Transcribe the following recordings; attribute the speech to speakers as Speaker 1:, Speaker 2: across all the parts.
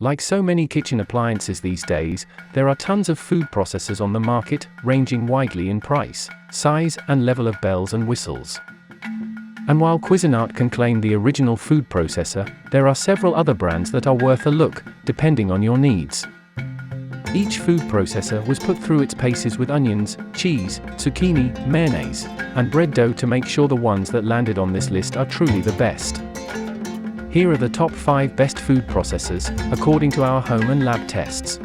Speaker 1: Like so many kitchen appliances these days, there are tons of food processors on the market, ranging widely in price, size, and level of bells and whistles. And while Cuisinart can claim the original food processor, there are several other brands that are worth a look, depending on your needs. Each food processor was put through its paces with onions, cheese, zucchini, mayonnaise, and bread dough to make sure the ones that landed on this list are truly the best. Here are the top 5 best food processors, according to our home and lab tests.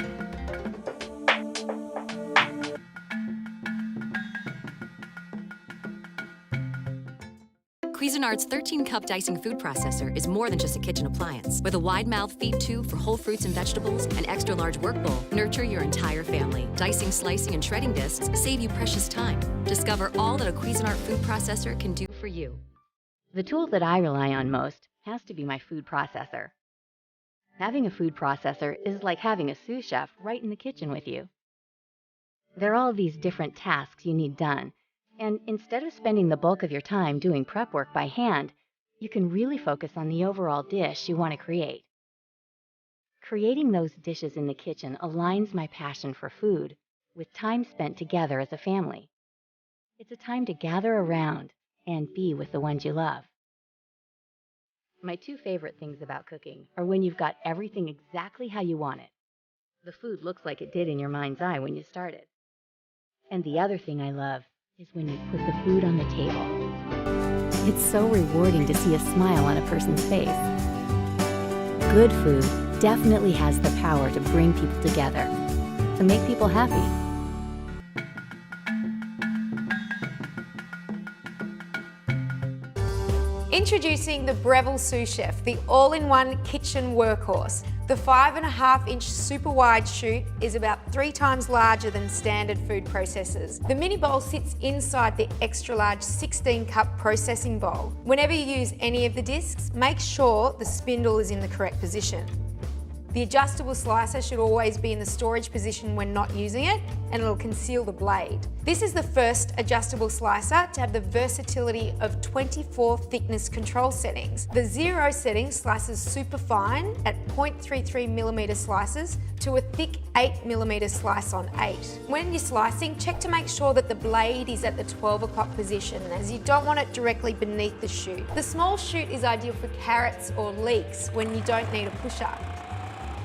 Speaker 2: Cuisinart's 13-cup dicing food processor is more than just a kitchen appliance. With a wide-mouth feed tube for whole fruits and vegetables, an extra-large work bowl, nurture your entire family. Dicing, slicing, and shredding discs save you precious time. Discover all that a Cuisinart food processor can do for you.
Speaker 3: The tool that I rely on most has to be my food processor. Having a food processor is like having a sous chef right in the kitchen with you. There are all these different tasks you need done, and instead of spending the bulk of your time doing prep work by hand, you can really focus on the overall dish you want to create. Creating those dishes in the kitchen aligns my passion for food with time spent together as a family. It's a time to gather around and be with the ones you love. My 2 favorite things about cooking are when you've got everything exactly how you want it. The food looks like it did in your mind's eye when you started. And the other thing I love is when you put the food on the table. It's so rewarding to see a smile on a person's face. Good food definitely has the power to bring people together, to make people happy.
Speaker 4: Introducing the Breville Sous Chef, the all-in-one kitchen workhorse. The 5.5-inch super wide chute is about 3 times larger than standard food processors. The mini bowl sits inside the extra large 16-cup processing bowl. Whenever you use any of the discs, make sure the spindle is in the correct position. The adjustable slicer should always be in the storage position when not using it, and it'll conceal the blade. This is the first adjustable slicer to have the versatility of 24 thickness control settings. The 0 setting slices super fine at 0.33mm slices to a thick 8mm slice on 8. When you're slicing, check to make sure that the blade is at the 12 o'clock position, as you don't want it directly beneath the chute. The small chute is ideal for carrots or leeks when you don't need a pusher.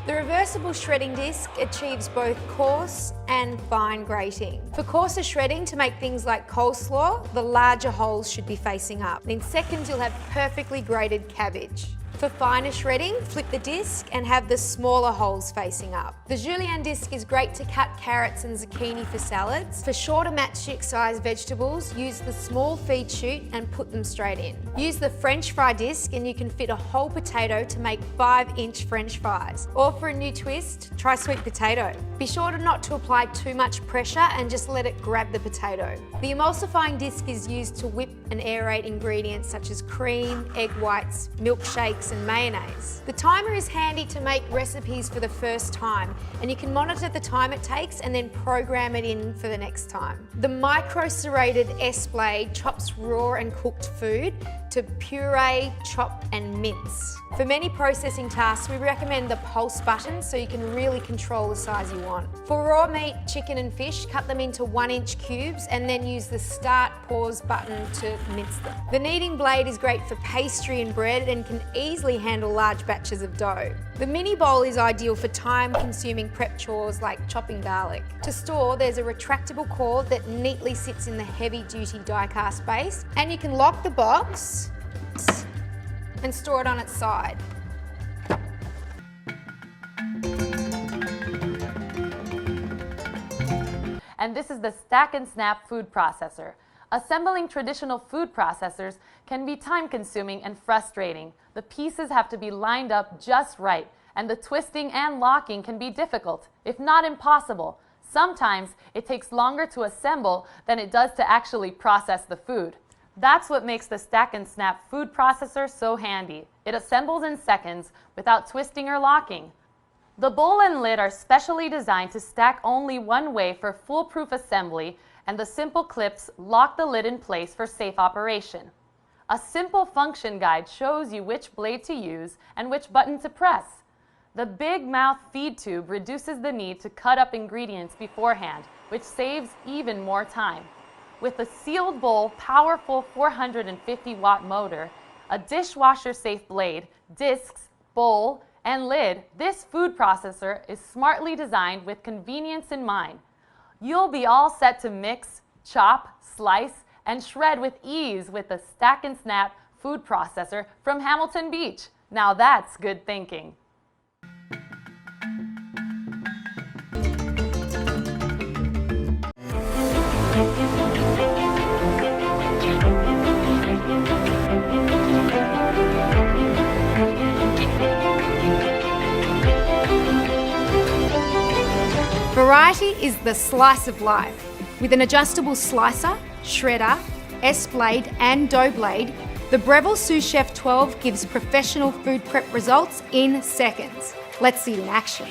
Speaker 4: The reversible shredding disc achieves both coarse and fine grating. For coarser shredding, to make things like coleslaw, the larger holes should be facing up. In seconds, you'll have perfectly grated cabbage. For finer shredding, flip the disc and have the smaller holes facing up. The julienne disc is great to cut carrots and zucchini for salads. For shorter matchstick-sized vegetables, use the small feed chute and put them straight in. Use the French fry disc and you can fit a whole potato to make 5-inch French fries. Or for a new twist, try sweet potato. Be sure not to apply too much pressure and just let it grab the potato. The emulsifying disc is used to whip and aerate ingredients such as cream, egg whites, milkshakes, and mayonnaise. The timer is handy to make recipes for the first time, and you can monitor the time it takes and then program it in for the next time. The micro-serrated S-blade chops raw and cooked food to puree, chop, and mince. For many processing tasks, we recommend the pulse button so you can really control the size you want. For raw meat, chicken, and fish, cut them into 1-inch cubes and then use the start pause button to mince them. The kneading blade is great for pastry and bread and can easily handle large batches of dough. The mini bowl is ideal for time-consuming prep chores like chopping garlic. To store, there's a retractable cord that neatly sits in the heavy-duty die-cast base, and you can lock the box and store it on its side.
Speaker 5: And this is the Stack and Snap food processor. Assembling traditional food processors can be time-consuming and frustrating. The pieces have to be lined up just right, and the twisting and locking can be difficult, if not impossible. Sometimes it takes longer to assemble than it does to actually process the food. That's what makes the Stack and Snap food processor so handy. It assembles in seconds without twisting or locking. The bowl and lid are specially designed to stack only one way for foolproof assembly, and the simple clips lock the lid in place for safe operation. A simple function guide shows you which blade to use and which button to press. The big mouth feed tube reduces the need to cut up ingredients beforehand, which saves even more time. With a sealed bowl, powerful 450-watt motor, a dishwasher-safe blade, discs, bowl, and lid, this food processor is smartly designed with convenience in mind. You'll be all set to mix, chop, slice, and shred with ease with the Stack and Snap food processor from Hamilton Beach. Now that's good thinking.
Speaker 4: Variety is the slice of life. With an adjustable slicer, shredder, S-blade and dough blade, the Breville Sous Chef 12 gives professional food prep results in seconds. Let's see it in action.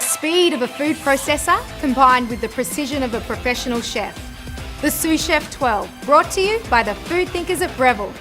Speaker 4: Speed of a food processor combined with the precision of a professional chef. The Sous Chef 12, brought to you by the food thinkers at Breville.